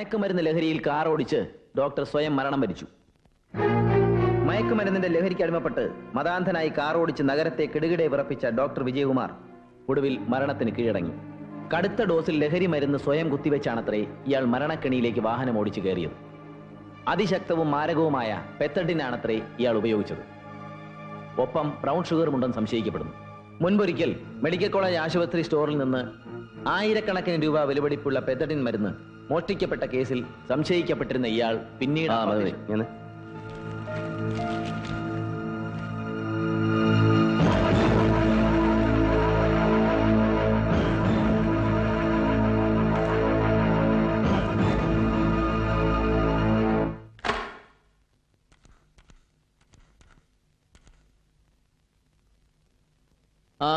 മയക്കുമരുന്ന് ലഹരിയിൽ കാർ ഓടിച്ച് ഡോക്ടർ സ്വയം മരണം വരിച്ചു. മയക്കുമരുന്നിന്റെ ലഹരിക്ക് അടിമപ്പെട്ട് മതാന്ധനായി കാർ ഓടിച്ച് നഗരത്തെ കിടുകിടെ വിറപ്പിച്ച ഡോക്ടർ വിജയകുമാർ ഒടുവിൽ മരണത്തിന് കീഴടങ്ങി. കടുത്ത ഡോസിൽ ലഹരി മരുന്ന് സ്വയം കുത്തിവെച്ചാണത്രേ ഇയാൾ മരണക്കെണിയിലേക്ക് വാഹനം ഓടിച്ചു കയറിയത്. അതിശക്തവും മാരകവുമായ പെത്തഡിനാണത്രേ ഇയാൾ ഉപയോഗിച്ചത്. ഒപ്പം ബ്രൗൺ ഷുഗറുമുണ്ടെന്ന് സംശയിക്കപ്പെടുന്നു. മുൻപൊരിക്കൽ മെഡിക്കൽ കോളേജ് ആശുപത്രി സ്റ്റോറിൽ നിന്ന് ആയിരക്കണക്കിന് രൂപ വിലപിടിപ്പുള്ള പെത്തഡിൻ മരുന്ന് മോഷ്ടിക്കപ്പെട്ട കേസിൽ സംശയിക്കപ്പെട്ടിരുന്ന ഇയാൾ പിന്നീട്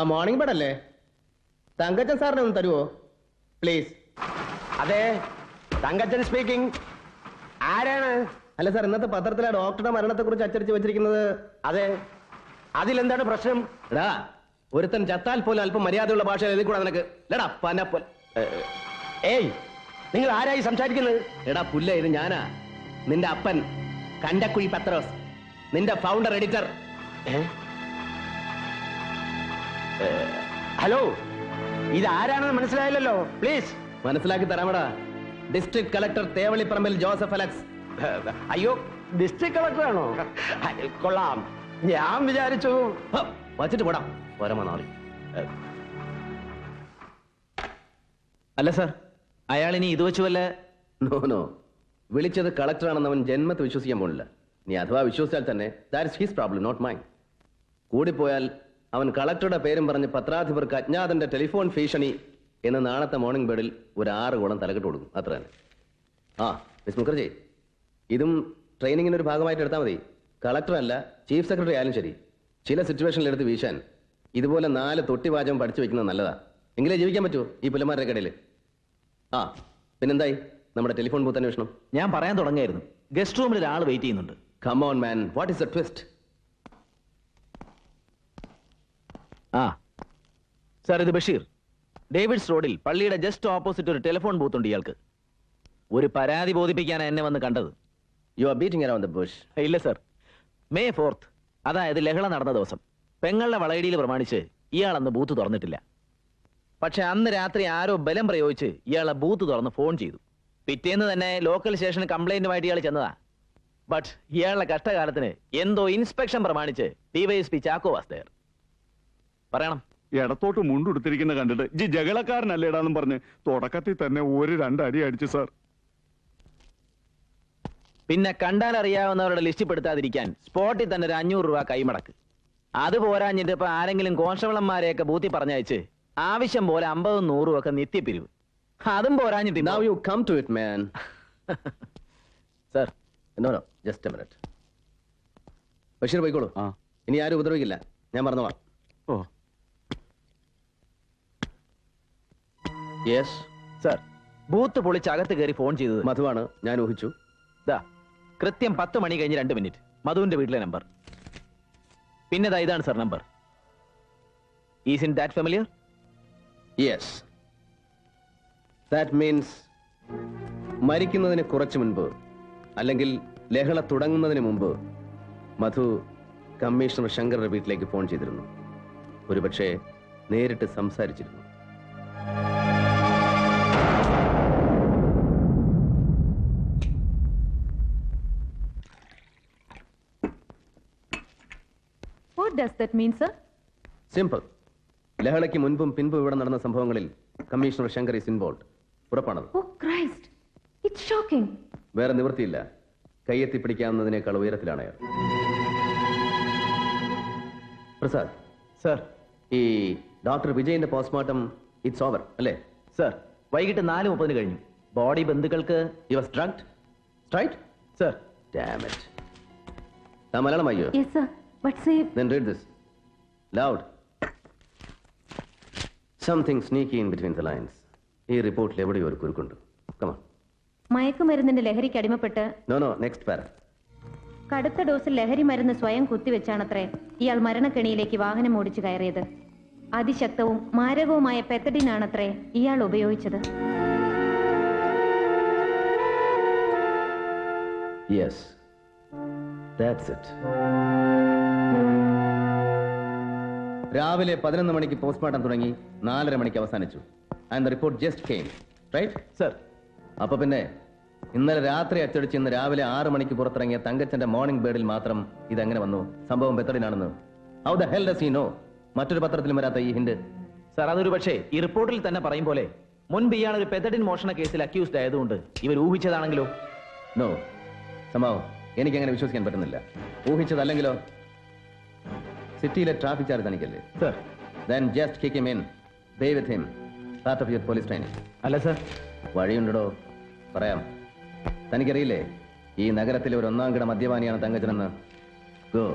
മോർണിംഗ് ബെഡ് അല്ലേ? തങ്കച്ചൻ സാറിനെ ഒന്ന് തരുമോ പ്ലീസ്? അതെ, തങ്കച്ചൻ സ്പീക്കിംഗ്. ആരാണ്? അല്ല സാർ, ഇന്നത്തെ പത്രത്തിലെ ഡോക്ടറുടെ മരണത്തെ കുറിച്ച് അച്ചടിച്ച് വെച്ചിരിക്കുന്നത്. അതെ, അതിലെന്താണ് പ്രശ്നം? എടാ, ഒരുത്തൻ ചത്താൽ പോലും അല്പം മര്യാദയുള്ള ഭാഷ എഴുതി കൂടാ നിനക്ക്? എടാ പനപ്പൊൽ. ഏയ്, നിങ്ങൾ ആരായി സംസാരിക്കുന്നത്? എടാ പുല്ല, ഇത് ഞാനാ, നിന്റെ അപ്പൻ കണ്ടക്കുഴി പത്രോസ്, നിന്റെ ഫൗണ്ടർ എഡിറ്റർ. ഹലോ, ഇത് ആരാണെന്ന് മനസ്സിലായില്ലല്ലോ. പ്ലീസ് മനസ്സിലാക്കി തരാമടാ. District collector Thevalliparambil Joseph Alex. അയ്യോ, ഡിസ്ട്രിക്ട് കളക്ടറാണോ? കൊള്ളാം. ഞാൻ വിചാരിച്ചു. വച്ചിട്ട് പോടാം പരമനാളി. അല്ല സാർ, അയാൾ ഇനി ഇത് വെച്ചു വല്ല? നോ, വിളിച്ചത് കളക്ടറാണെന്ന് അവൻ ജന്മത്ത് വിശ്വസിക്കാൻ പോണില്ല. നീ അഥവാ വിശ്വസിച്ചാൽ തന്നെ that's his problem, not mine. കൂടിപ്പോയാൽ അവൻ കളക്ടറുടെ പേരും പറഞ്ഞ് പത്രാധിപർക്ക് അജ്ഞാതന്റെ ടെലിഫോൺ ഭീഷണി എന്ന് നാളത്തെ മോർണിംഗ് ബെഡിൽ ഒരു 6 കുളം തലക്കെട്ട് കൊടുക്കും, അത്ര തന്നെ. മിസ് മുഖർജി, ഇതും ട്രെയിനിങ്ങിന് ഒരു ഭാഗമായിട്ട് എടുത്താൽ മതി. കളക്ടറല്ല, ചീഫ് സെക്രട്ടറി ആയാലും ശരി, ചില സിറ്റുവേഷനിൽ എടുത്ത് വീശാൻ ഇതുപോലെ 4 തൊട്ടിവാചകം പഠിച്ചു വെക്കുന്നത് നല്ലതാ. എങ്കിലേ ജീവിക്കാൻ പറ്റുമോ ഈ പുലമാരുടെ കടയിൽ. പിന്നെന്തായി നമ്മുടെ ടെലിഫോൺ ബൂത്ത് അന്വേഷണം? ഞാൻ പറയാൻ തുടങ്ങിയായിരുന്നു. ഗസ്റ്റ് റൂമിൽ ഒരാൾ വെയിറ്റ് ചെയ്യുന്നുണ്ട്. Come on man, what is the twist? Sir, ഇത് ബഷീർ. ഡേവിഡ്സ് റോഡിൽ പള്ളിയുടെ ജസ്റ്റ് ഓപ്പോസിറ്റ് ഒരു ടെലിഫോൺ ബൂത്ത് ഉണ്ട് ഇയാൾക്ക്. ഒരു പരാതി ബോധിപ്പിക്കാനാണ് എന്നെ വന്ന് കണ്ടത്. You are beating around the bush. ഇല്ല സാർ, May 4th, അതായത് ലഹള നടന്ന ദിവസം, പെങ്ങളുടെ വളയിടിയിൽ പ്രമാണിച്ച് ഇയാൾ അന്ന് ബൂത്ത് തുറന്നിട്ടില്ല. പക്ഷെ അന്ന് രാത്രി ആരോ ബലം പ്രയോഗിച്ച് ഇയാളെ ബൂത്ത് തുറന്ന് ഫോൺ ചെയ്തു. പിറ്റേന്ന് തന്നെ ലോക്കൽ സ്റ്റേഷന് കംപ്ലൈന്റുമായിട്ട് ഇയാൾ ചെന്നതാ. ബട്ട് ഇയാളുടെ കഷ്ടകാലത്തിന് എന്തോ ഇൻസ്പെക്ഷൻ പ്രമാണിച്ച് DYSP ചാക്കോ വാസ്തയർ. പറയണം. ഇടത്തോട്ട് മുണ്ടെടുത്തിരിക്കുന്ന കണ്ടിട്ട് ജി ജകളക്കാരനല്ലേടാന്നും പറഞ്ഞ് തുടക്കത്തിൽ തന്നെ 1-2 അടി അടിച്ചു സാർ. പിന്നെ കണ്ടാൽ അറിയാവുന്നവരുടെ ലിസ്റ്റ് പെടുത്താതിരിക്കാൻ സ്പോട്ടിൽ തന്നെ ഒരു 500 രൂപ കൈമടക്ക്. അത് പോരാഞ്ഞിട്ട് ഇപ്പൊ ആരെങ്കിലും കോൺസ്റ്റബിളന്മാരെയൊക്കെ ബൂത്തി പറഞ്ഞയച്ച് ആവശ്യം പോലെ 50-100 ഒക്കെ നിത്യപ്പിരിവ്. അതും പോരാഞ്ഞിട്ട് Now you come to it, man. Sir, no, just a minute. Basheer പോയിക്കോളൂ. ഇനി ആരും ഉപദ്രവിക്കില്ല, ഞാൻ പറഞ്ഞോളാം. യെസ് സർ, ബൂത്ത് പൊളിച്ച് അകത്ത് കയറി ഫോൺ ചെയ്തത് മധുവാണ്, ഞാൻ ഊഹിച്ചു. കൃത്യം 10 മണി കഴിഞ്ഞ് 2 മിനിറ്റ് മധുവിന്റെ വീട്ടിലെ നമ്പർ. പിന്നെ ഇതാണ് sir number. Is in that familiar? Yes, that means മരിക്കുന്നതിന് കുറച്ച് മുൻപ്, അല്ലെങ്കിൽ ലഹള തുടങ്ങുന്നതിന് മുമ്പ് മധു കമ്മീഷണർ ശങ്കറുടെ വീട്ടിലേക്ക് ഫോൺ ചെയ്തിരുന്നു. ഒരുപക്ഷെ നേരിട്ട് സംസാരിച്ചിരുന്നു. What does that mean, sir? Simple. ലഹളയ്ക്ക് മുൻപും പിൻപും ഇവിടെ നടന്ന സംഭവങ്ങളിൽ കമ്മീഷണർ ശങ്കർ ഈസ് ഇൻവോൾവ്. ഉറപ്പാണത്. Oh Christ, it's shocking. വേറെ നിവൃത്തിയില്ല. കയ്യെത്തി പിടിക്കാവുന്നതിനേക്കാൾ ഉയരത്തിലാണ് അയാൾ. പ്രസാദ് സർ, ഈ ഡോക്ടർ വിജയന്റെ പോസ്റ്റ്മോർട്ടം ഇറ്റ്സ് ഓവർ അല്ലേ? സർ, വൈകിട്ട് 4:30 കഴിഞ്ഞു. ബോഡി ബന്ധുക്കൾക്ക് he was drugged, right? Sir. Damn it. Malayalam അയ്യോ? Yes, sir. But say... Then read this. Loud. Something sneaky in between the lines. ഈ റിപ്പോർട്ടിൽ എവിടെയോ ഒരു കുരുക്കുണ്ട്. Come on. മയക്കുമരുന്നിന്റെ ലഹരിക്ക് അടിമപ്പെട്ട്... No, next para. കടുത്ത ഡോസിൽ ലഹരി മരുന്ന് സ്വയം കുത്തിവെച്ചാണത്രേ ഇയാൾ മരണക്കെണിയിലേക്ക് വാഹനം ഓടിച്ചു കയറിയത്. അതിശക്തവും മാരകവുമായ പെത്തഡിനാണത്രേ ഇയാൾ ഉപയോഗിച്ചത്. Yes, that's it. രാവിലെ 11 മണിക്ക് പോസ്റ്റ്മോർട്ടം തുടങ്ങി 4:30 മണിക്ക് അവസാനിച്ചു. And the report just came, right? Sir, അപ്പൊ പിന്നെ ഇന്നലെ രാത്രി അച്ചടിച്ച് ഇന്ന് രാവിലെ 6 മണിക്ക് പുറത്തിറങ്ങിയ തങ്കച്ചന്റെ മോർണിംഗ് ബേർഡിൽ മാത്രം ഇതെങ്ങനെ വന്നു? സംഭവം ബെത്തഡിനാണെന്ന് how the hell does he know? മറ്റൊരു പത്രത്തിലും വരാത്ത ഈ ഹിന്റ്. സർ, അതൊരു പക്ഷേ ഈ റിപ്പോർട്ടിൽ തന്നെ പറയും പോലെ മുൻപ് ഇയാൾ ഒരു പെത്തഡിൻ മോഷണ കേസിൽ അക്യൂസ്ഡ് ആയതുകൊണ്ട് ഇവർ ഊഹിച്ചതാണെങ്കിലോ? നോ, സംഭവം എനിക്കങ്ങനെ വിശ്വസിക്കാൻ പറ്റുന്നില്ല. ഊഹിച്ചതല്ലെങ്കിലോ? സിറ്റിയിലെ ട്രാഫിക് ചാർജ് തനിക്കല്ലേ? Sir, then just kick him in. Stay with him. Part of your police training. അല്ല സർ. വഴിയുണ്ടോ? പറയാം. തനിക്കറിയില്ലേ ഈ നഗരത്തിലെ ഒരു 1-ാം കിട മദ്യപാനിയാണ് തങ്കച്ചനെന്ന്? Go.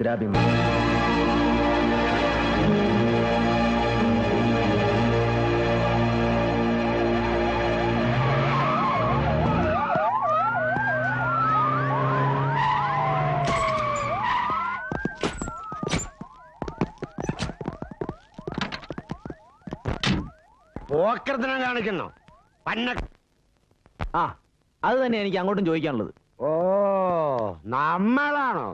Grab him. പോക്കർത്തിനെ കാണിക്കുന്നു പന്ന. ആ, അത് തന്നെ എനിക്ക് അങ്ങോട്ടും ചോദിക്കാനുള്ളത്. ഓ, നമ്മളാണോ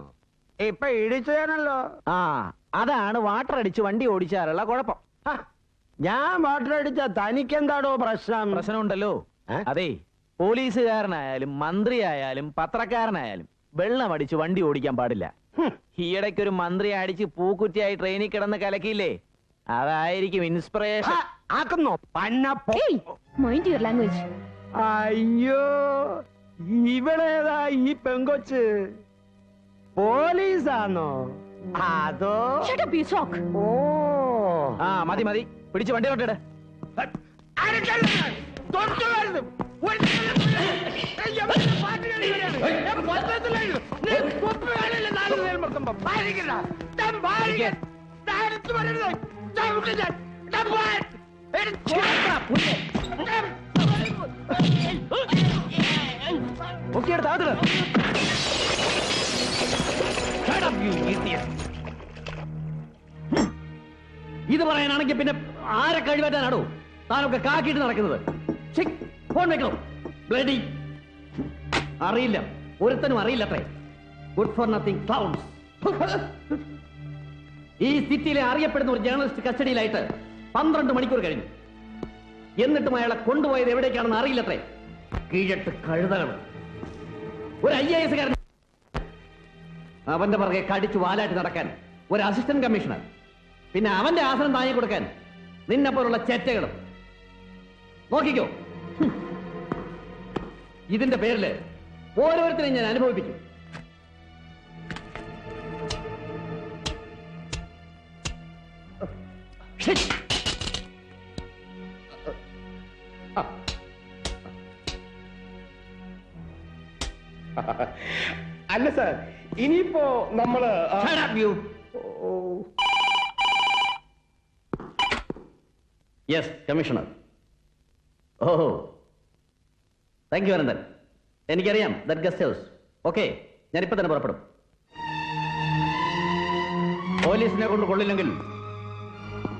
ഇപ്പൊ ഇടിച്ചതാണല്ലോ? ആ, അതാണ് വാട്ടർ അടിച്ച് വണ്ടി ഓടിച്ചാലുള്ള കുഴപ്പം. ഞാൻ വാട്ടർ അടിച്ച തനിക്കെന്താടോ പ്രശ്നം? പ്രശ്നമുണ്ടല്ലോ. ഏ? അതെ, പോലീസുകാരനായാലും മന്ത്രിയായാലും പത്രക്കാരനായാലും വെള്ളം അടിച്ച് വണ്ടി ഓടിക്കാൻ പാടില്ല. ഈയിടയ്ക്ക് ഒരു മന്ത്രി അടിച്ച് പൂക്കുറ്റിയായി ട്രെയിനിൽ കിടന്ന് കലക്കിയില്ലേ, അതായിരിക്കും ഇൻസ്പിറേഷൻ. ആക്കുന്നോ പന്ന? Mind your language. അയ്യോ, ഇവളേതാ ഈ പെങ്കൊച്ച്? പോലീസാണോ അതോ? Shut up, you sock. ഓ, ആ, മതി മതി, പിടിച്ച് വണ്ടി കൊണ്ടിട. ഇത് പറയാനാണെങ്കിൽ പിന്നെ ആരെ കഴിവാറ്റാനാണോ താനൊക്കെ കാക്കിയിട്ട് നടക്കുന്നത്? ഫോൺ വെക്കണം. ബ്ലഡി അറിയില്ല, ഒരുത്തനും അറിയില്ലത്രേ. Good for nothing clowns. ഈ സിറ്റിയിലെ അറിയപ്പെടുന്ന ഒരു ജേർണലിസ്റ്റ് കസ്റ്റഡിയിലായിട്ട് 12 മണിക്കൂർ കഴിഞ്ഞു. എന്നിട്ടും അയാളെ കൊണ്ടുപോയത് എവിടേക്കാണെന്ന് അറിയില്ലത്രേ. കീഴട്ട് കഴുതകൾ. ഒരു IAS കാരൻ അവന്റെ പുറകെ കടിച്ചു വാലായിട്ട് നടക്കാൻ ഒരു അസിസ്റ്റന്റ് കമ്മീഷണർ, പിന്നെ അവന്റെ ആസനം താങ്ങി കൊടുക്കാൻ നിന്നെ പോലുള്ള ചെറ്റകളും. നോക്കിക്കോ, ഇതിന്റെ പേരില് ഓരോരുത്തരെയും ഞാൻ അനുഭവിപ്പിക്കും. അല്ല സാർ, ഇനിയിപ്പോ നമ്മള് യെസ് കമ്മീഷണർ. ഓഹോ, താങ്ക് യു അനന്തൻ. എനിക്കറിയാം ദാറ്റ് ഗസ്റ്റ് ഹൗസ്. ഓക്കെ, ഞാനിപ്പോ തന്നെ പുറപ്പെടും. പോലീസിനെ കൊണ്ട് കൊള്ളില്ലെങ്കിൽ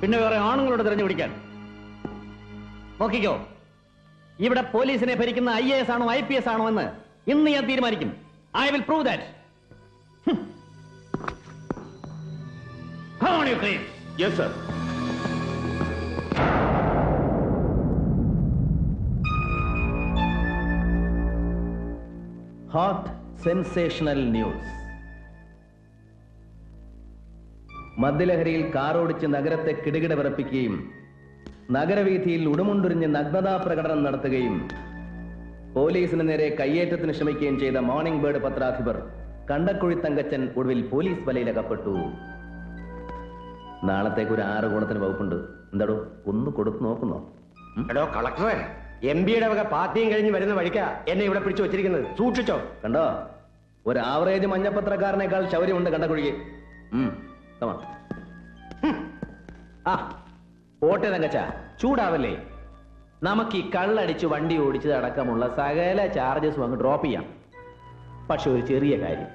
പിന്നെ വേറെ ആണുങ്ങളോട് തിരഞ്ഞു പിടിക്കാൻ നോക്കിക്കോ. ഇവിടെ പോലീസിനെ ഭരിക്കുന്ന IAS ആണോ IPS ആണോ എന്ന് ഇന്ന് ഞാൻ തീരുമാനിക്കും. I will prove that. Come on, you please. Yes, sir. Hot sensational news. മദ്യലഹരിയിൽ കാറോടിച്ച് നഗരത്തെ കിടുകിട വിറപ്പിക്കുകയും നഗരവീഥിയിൽ ഉടുമുണ്ടുരിഞ്ഞ് നഗ്നതാ പ്രകടനം നടത്തുകയും പോലീസിന് നേരെ കയ്യേറ്റത്തിന് ശ്രമിക്കുകയും ചെയ്ത മോർണിംഗ് ബേർഡ് പത്രാധിപർ കണ്ടക്കുഴി തങ്കച്ചൻ ഒടുവിൽ പോലീസ് വലയിലകപ്പെട്ടു. നാളത്തേക്ക് ഒരു 6 ഗുണത്തിന് വകുപ്പുണ്ട്. എന്താടോ, ഒന്ന് കൊടുത്തു നോക്കുന്നോ? എടോ കളക്ടറെ, MBയുടെ വക പാർട്ടിയും കഴിഞ്ഞ് വരുന്ന വഴിക്ക എന്നെ ഇവിടെ പിടിച്ചു വെച്ചിരിക്കുന്നത്. സൂക്ഷിച്ചോ. കണ്ടോ, ഒരു ആവറേജ് മഞ്ഞപ്പത്രക്കാരനേക്കാൾ ശൗര്യമുണ്ട് കണ്ടക്കുഴിക്ക്. ആ, പോട്ടെ തങ്കച്ച, ചൂടാവല്ലേ. നമുക്ക് ഈ കള്ളടിച്ച് വണ്ടി ഓടിച്ചത് അടക്കമുള്ള സകല ചാർജസും അങ്ങ് ഡ്രോപ്പ് ചെയ്യാം. പക്ഷെ ഒരു ചെറിയ കാര്യം,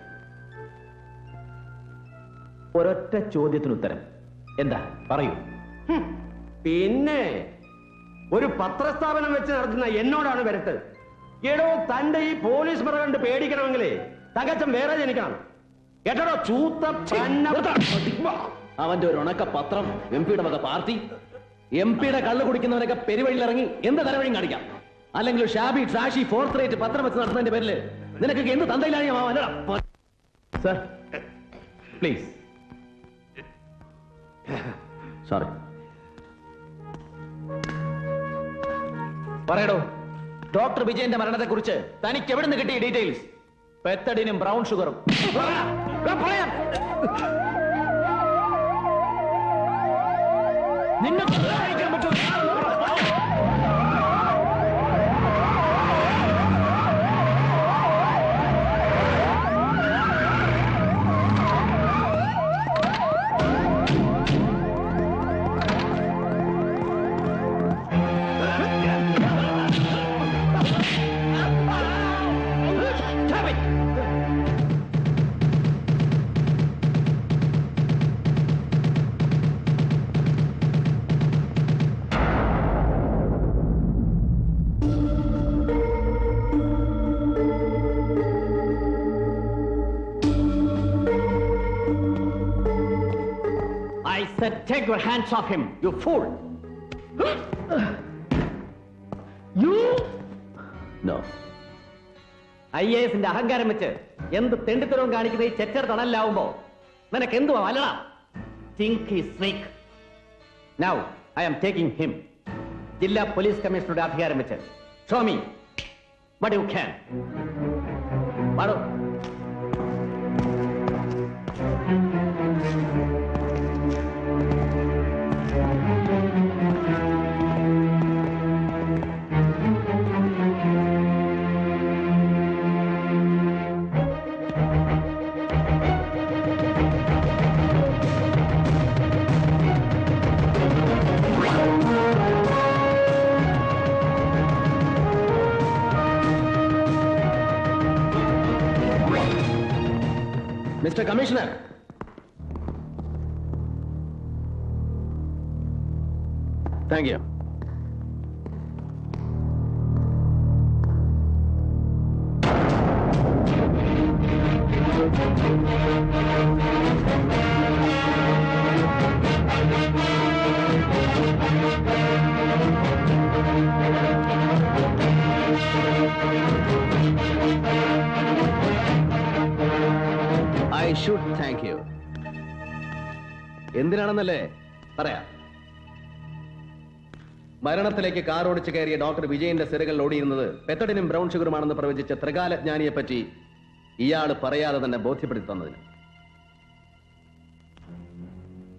ഒരൊറ്റ ചോദ്യത്തിന് ഉത്തരം. എന്താ, പറയൂ. പിന്നെ ഒരു പത്രസ്ഥാപനം വെച്ച് നടത്തുന്ന എന്നോടാണ് വരട്ട്. എടോ തന്റെ ഈ പോലീസ് മുറ കണ്ട് പേടിക്കണമെങ്കിലേ തകച്ചം വേറെ ജനിക്കണം. കേട്ടോ ചൂത്ത അവന്റെ ഒരു ഉണക്ക പത്രം, എം പിയുടെ വക പാർട്ടി, എം പിയുടെ കള്ളു കുടിക്കുന്നവരൊക്കെ പെരുവഴിയിൽ ഇറങ്ങി എന്ത് തലവഴിയും കാണിക്കാം. അല്ലെങ്കിൽ ഷാബി ട്രാഷി ഫോർത്ത് റേറ്റ് പത്രം വെച്ച് നടത്തുന്നതിന്റെ പേരിൽ നിനക്കൊക്കെ എന്ത് തന്തയിലാണ്? Sir please. സോറി. പറയടോ, ഡോക്ടർ വിജയന്റെ മരണത്തെ കുറിച്ച് തനിക്ക് എവിടെ നിന്ന് കിട്ടിയ ഡീറ്റെയിൽസ്? പെത്തഡിനും ബ്രൗൺ ഷുഗറും. I said take your hands off him, you fool. You? No. IASന്റെ അഹങ്കാരം വെച്ച് എന്ത് തെണ്ടിത്തരവും കാണിക്കുന്ന ഈ ചെറ്റർ തണലാവുമ്പോ നിനക്ക് എന്തുവാ അല്ലടാ? Think he's weak. Now I am taking him. ജില്ലാ പോലീസ് കമ്മീഷണറുടെ അധികാരം വെച്ച് show me what you can. പാടോ. Mr. Commissioner. Thank you. I should thank you. എന്തിനാണെന്നല്ലേ പറയാം. മരണത്തിലേക്ക് കാർ ഓടിച്ചു കയറിയ ഡോക്ടർ വിജയന്റെ സിരകൾ ഓടിയിരുന്നത് പെത്തഡിനും ബ്രൗൺ ഷുഗറുമാണെന്ന് പ്രവചിച്ച ത്രികാലജ്ഞാനിയെ പറ്റി ഇയാൾ പറയാതെ തന്നെ ബോധ്യപ്പെടുത്തി തന്നതിന്.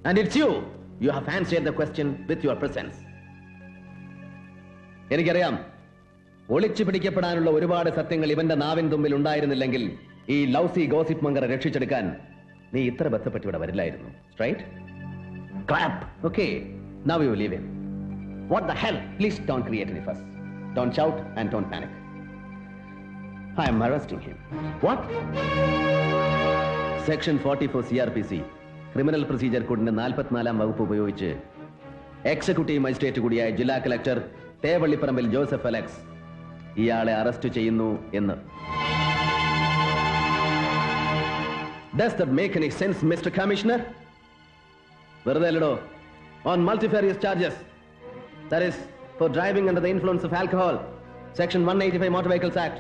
And it's you. You have answered the question with your presence. എനിക്കറിയാം, ഒളിച്ചു പിടിക്കപ്പെടാനുള്ള ഒരുപാട് സത്യങ്ങൾ ഇവന്റെ നാവിൻ തുമ്പിൽ ഉണ്ടായിരുന്നില്ലെങ്കിൽ ഈ ലൗസി ഗോസിപ്പ് മങ്കറെ രക്ഷിച്ചെടുക്കാൻ നീ ഇത്ര ബന്ധപ്പെട്ട് ഇവിടെ വരില്ലായിരുന്നു. Right? Clap. Okay. Now you leave him. What the hell? Please don't create any fuss. Don't shout and don't panic. I am arresting him. What? Section 44 CRPC criminal procedure കോഡിന്റെ 44-ാം വകുപ്പ് ഉപയോഗിച്ച് executive magistrate കൂടിയായ ജില്ലാ collector തേവള്ളിപ്പറമ്പിൽ Joseph Alex ഇയാളെ arrest ചെയ്യുന്നു എന്ന്. Does that make any sense, Mr. Commissioner? വെറുതെ അല്ലടോ. On multifarious charges. That is, for driving under the influence of alcohol. Section 185 Motor Vehicles Act.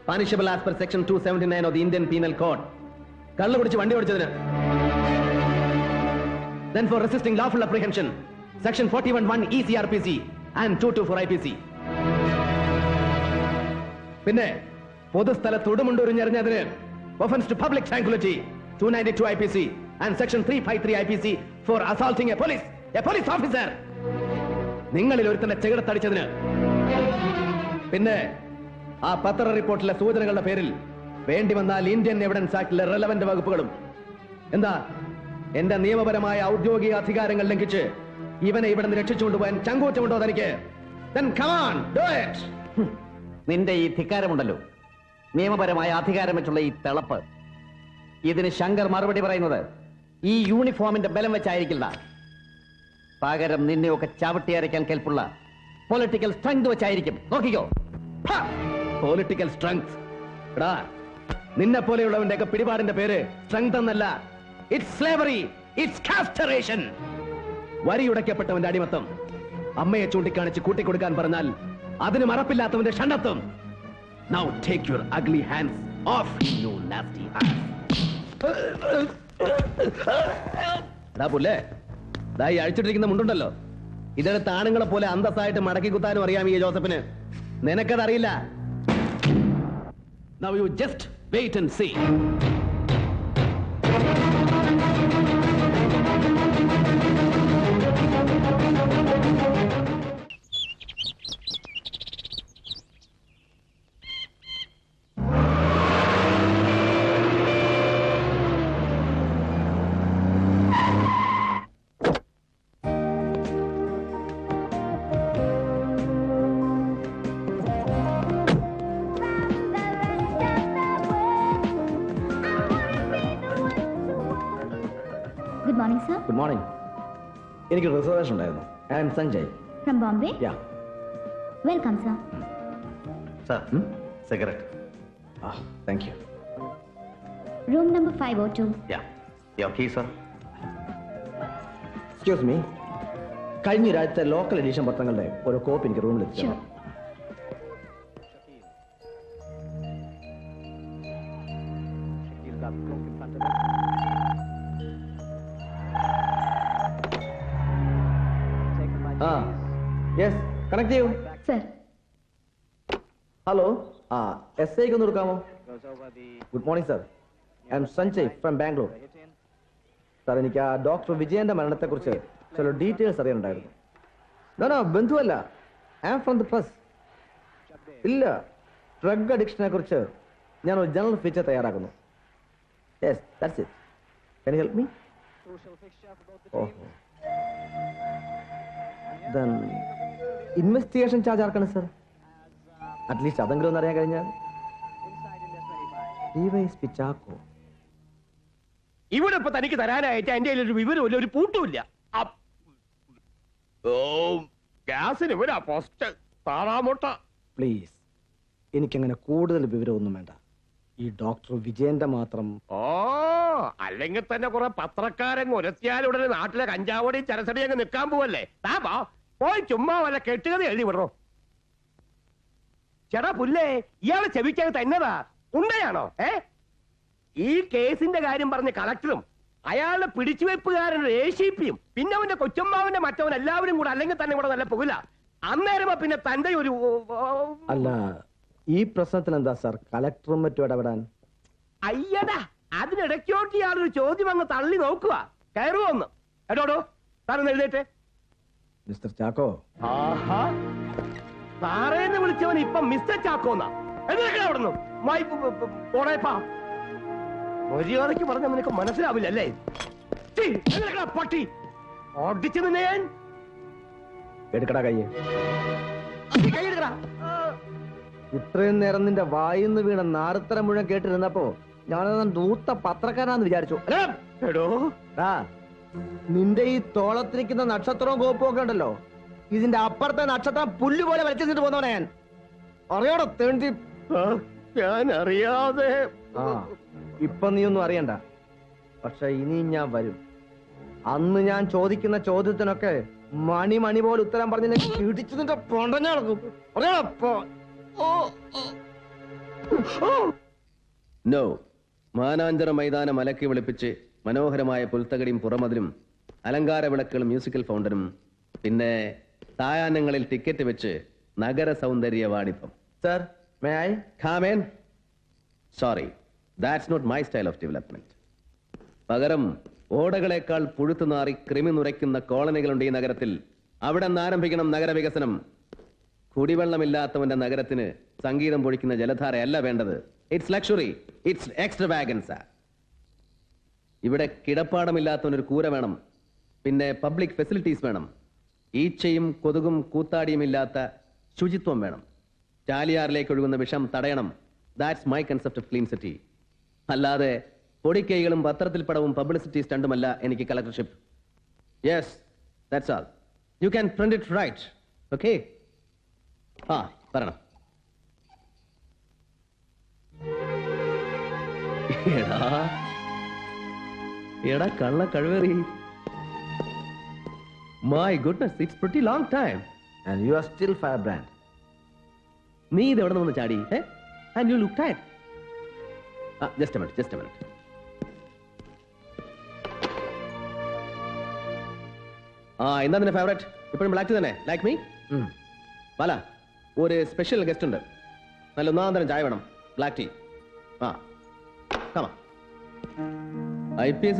Punishable as per Section 279 of the Indian Penal Code. കള്ളു കുടിച്ച് വണ്ടി ഓടിച്ചതിന്. Then for resisting lawful apprehension. Section 41(1) ECRPC and 224 IPC. പിന്നെ പൊതുസ്ഥലത്ത് ഉടുമുണ്ടൊരിഞ്ഞെറിഞ്ഞതിന് offense to public tranquility 292 IPC and section 353 IPC for assaulting a police officer. നിങ്ങളിൽ ഒരുത്തന്നെ ചെകിടത്തടിച്ചതിന്. പിന്നെ ആ പത്ര റിപ്പോർട്ടിലെ സൂചനകളുടെ പേരിൽ വേണ്ടി വന്നാൽ ഇന്ത്യൻ എവിഡൻസ് ആക്ടിലെ റെലവന്റ് വകുപ്പുകളും. എന്താ എന്റെ നിയമപരമായ ഔദ്യോഗിക അധികാരങ്ങൾ ലംഘിച്ച് ഇവനെ ഇവിടെ നിന്ന് രക്ഷിച്ചുകൊണ്ടുപോകാൻ ചങ്കൂറ്റമുണ്ടോ തനിക്ക്? Then come on, do it. നിന്റെ ഈ ധിക്കാരമുണ്ടല്ലോ, നിയമപരമായ അധികാരം വെച്ചുള്ള ഈ തിളപ്പ്, ഇതിന് ശങ്കർ മറുപടി പറയുന്നത് ഈ യൂണിഫോമിന്റെ ബലം വെച്ചായിരിക്കില്ല. പകരം നിന്നെയൊക്കെ ചവിട്ടി അരയ്ക്കാൻ കെൽപ്പുള്ള പൊളിറ്റിക്കൽ സ്ട്രെങ്ത് വെച്ചായിരിക്കും. നോക്കിക്കോ. Political strength. എടാ, നിന്നെ പോലെയുള്ളവന്റെ ഒക്കെ പിടിപാടിന്റെ പേര് സ്ട്രെങ്ത് എന്നല്ല, ഇറ്റ്സ് സ്ലേവറി, ഇറ്റ്സ് കാസ്റ്ററേഷൻ. വരിയുടയ്ക്കപ്പെട്ടവന്റെ അടിമത്തം. അമ്മയെ ചൂണ്ടിക്കാണിച്ച് കൂട്ടിക്കൊടുക്കാൻ പറഞ്ഞാൽ അതിന് മറപ്പില്ലാത്തവന്റെ ഷണ്ടത്വം. Now take your ugly hands off him, you nasty ass. എടാ പുല്ലേ, ദാ ഈ അഴിച്ചിട്ടിരിക്കുന്ന മുണ്ടുണ്ടല്ലോ, ഇതെടുത്ത് ആണുങ്ങളെ പോലെ അന്തസ്സായിട്ട് മടക്കി കുത്താനും അറിയാം ഈ ജോസഫിന്. നിനക്കതറിയില്ല. Now you just wait and see. Good morning, sir. Good morning. എനിക്ക് റിസർവേഷൻ ഉണ്ടായിരുന്നു. I am Sanjay. From Bombay? Yeah. Welcome, sir. Sir, cigarette. Thank you. Room number 502. Yeah. Your key, sir. Excuse me, കഴിഞ്ഞ രാജ്യത്തെ local edition പത്രങ്ങളുടെ ഒരു copy എനിക്ക് റൂമിൽ എത്തിച്ചു. Sure. Yes, connect ചെയ്യൂ. Sir. Hello, എസ് ഐക്ക് ഒന്ന് എടുക്കാമോ? Good morning sir, I am Sanjay from Bangalore. Sir, എനിക്ക് ആ ഡോക്ടർ വിജയന്റെ മരണത്തെക്കുറിച്ച് ചില ഡീറ്റെയിൽസ് അറിയാനുണ്ടായിരുന്നു. നോ, ബന്ധുവല്ല, I am from the press. ഇല്ല, ഡ്രഗ് അഡിക്ഷനെ കുറിച്ച് ഞാൻ ഒരു ജനറൽ ഫീച്ചർ തയ്യാറാക്കുന്നു. Yes, that's it. Can you help me? ഓഹോ, ദെൻ ഇൻവെസ്റ്റിഗേഷൻ ചാർജ് ആർക്കാണ് സർ? അറ്റ്ലീസ്റ്റ് അതെങ്കിലും ഒന്ന് അറിയാൻ കഴിഞ്ഞാൽ. ചാക്കോ ഇവിടെ ഇപ്പൊ തനിക്ക് തരാനായിട്ട് എന്റെ ഒരു വിവരമില്ല, ഒരു പൂട്ടുമില്ല. ഗ്യാസിന് ഇവരാ പോസ്റ്റ് താറാമുട്ട. പ്ലീസ്, എനിക്കങ്ങനെ കൂടുതൽ വിവരമൊന്നും വേണ്ട. ഈ ഡോക്ടർ വിജയന്റെ മാത്രം. ഓ, അല്ലെങ്കിൽ തന്നെ കുറെ പത്രക്കാരങ്ങ് ഉരത്തിയാലുടനെ നാട്ടിലെ കഞ്ചാവോടെയും ചരസടി അങ്ങ് നിൽക്കാൻ പോവല്ലേ. താ പോയി ചുമ്മാ വല്ല കെട്ടുകഥ എഴുതി വിടറോ. ചേട്ടാ പുല്ലേ, ഇയാളെ ചെവിക്കാൻ തന്നതാ ഉണ്ടയാണോ? ഈ കേസിന്റെ കാര്യം പറഞ്ഞ കളക്ടറും അയാളുടെ പിടിച്ചുവെപ്പുകാരൻ്റെ ACP-യും പിന്നെ അവന്റെ കൊച്ചുമ്മാവന്റെ മറ്റവൻ എല്ലാവരും കൂടെ അല്ലെങ്കിൽ തന്നെ ഇവിടെ നല്ല പുകല. അന്നേരമാ പിന്നെ തന്റെ ഒരു. അല്ല, ഈ പ്രശ്നത്തിന് എന്താ സാർ കളക്ടറും മറ്റും ഇടപെടാൻ? അയ്യടാ, അതിനിടയ്ക്കോട്ട് ഇയാളൊരു ചോദ്യം അങ്ങ് തള്ളി നോക്കുക. കയറുവോന്ന് എടോടോ, താനൊന്ന് എഴുന്നേറ്റ്. മിസ്റ്റർ ചാക്കോ. ആഹാ, സാറേന്ന് വിളിച്ചവൻ ഇപ്പൊ മിസ്റ്റർ ചാക്കോന്നാ. അവിടുന്ന് പോടേപ്പാ. മര്യാദയ്ക്ക് പറഞ്ഞ നിനക്ക് മനസ്സിലാവില്ല അല്ലേ? പട്ടി ഓടിച്ചു നിന്നെ ഞാൻ. എടുക്കടാ കയ്യെ. കൈയെടുക്കടാ. ഇത്രയും നേരം നിന്റെ വായിന്ന് വീണ നാടത്തരം മുഴുവൻ കേട്ടിരുന്നപ്പോ ഞാനത് ദൂത്ത പത്രക്കാരാന്ന് വിചാരിച്ചു. എടോ, നിന്റെ ഈ തോളത്തിരിക്കുന്ന നക്ഷത്രവും കോപ്പും ഒക്കെ ഉണ്ടല്ലോ, ഇതിന്റെ അപ്പുറത്തെ നക്ഷത്രം പുല്ല് പോലെ വലിച്ചിട്ട് പോന്നോടെ ഞാൻ. അറിയോടോ തേണ്ടി. ഞാൻ അറിയാതെ. ഇപ്പൊ നീ ഒന്നും അറിയണ്ട, പക്ഷെ ഇനിയും ഞാൻ വരും. അന്ന് ഞാൻ ചോദിക്കുന്ന ചോദ്യത്തിനൊക്കെ മണി പോലെ ഉത്തരം പറഞ്ഞ് ഇടിച്ചു നിന്റെ പൊണ്ടഞ്ഞ നടക്കും. നോ, മാനാഞ്ചറ മൈതാനം അലക്കി വിളിപ്പിച്ച് മനോഹരമായ പുൽത്തകടിയും പുറമതിലും അലങ്കാര വിളക്കുകളും മ്യൂസിക്കൽ ഫൗണ്ടനും പിന്നെ സായാഹ്നങ്ങളിൽ ടിക്കറ്റ് വെച്ച് നഗര സൗന്ദര്യ വാണിപ്പം. Sir, may I come in? Sorry, that's not my style of development. പകരം ഓടകളേക്കാൾ പുഴുത്തുനാറി കൃമി നുരയ്ക്കുന്ന കോളനികളുണ്ട് ഈ നഗരത്തിൽ. അവിടെ നിന്ന് ആരംഭിക്കണം നഗരവികസനം. കുടിവെള്ളമില്ലാത്തവന്റെ നഗരത്തിന് സംഗീതം പൊഴിക്കുന്ന ജലധാരയല്ല വേണ്ടത്. It's luxury, it's extravaganza. ഇവിടെ കിടപ്പാടമില്ലാത്തവനൊരു കൂര വേണം, പിന്നെ പബ്ലിക് ഫെസിലിറ്റീസ് വേണം. ഈച്ചയും കൊതുകും കൂത്താടിയും ഇല്ലാത്ത ശുചിത്വം വേണം. ചാലിയാറിലേക്ക് ഒഴുകുന്ന വിഷം തടയണം. That's my concept of clean city. അല്ലാതെ പൊടിക്കൈകളും പത്രത്തിൽ പടവും പബ്ലിസിറ്റി സ്റ്റണ്ടുമല്ല എനിക്ക് കളക്ടർഷിപ്പ്. Yes, that's all. You can print it right. Okay? പറയണം. എടാ എടാ കള്ള കഴിവേറി. My goodness, it's pretty long time. And you are still fire brand. നീ ഇത് എവിടെ നിന്ന് ചാടി? And you look tired. Just a minute. എന്താ നിന്റെ ഫേവറേറ്റ്? ഇപ്പോഴും ബ്ലാക്ക് ടീ തന്നെ, ലൈക്ക് മീ? ബാല, ഒരു സ്പെഷ്യൽ ഗസ്റ്റ് ഉണ്ട്. നല്ല ഒന്നാം തരം ചായ വേണം, ബ്ലാക്ക് ടീ. കമാ. IPS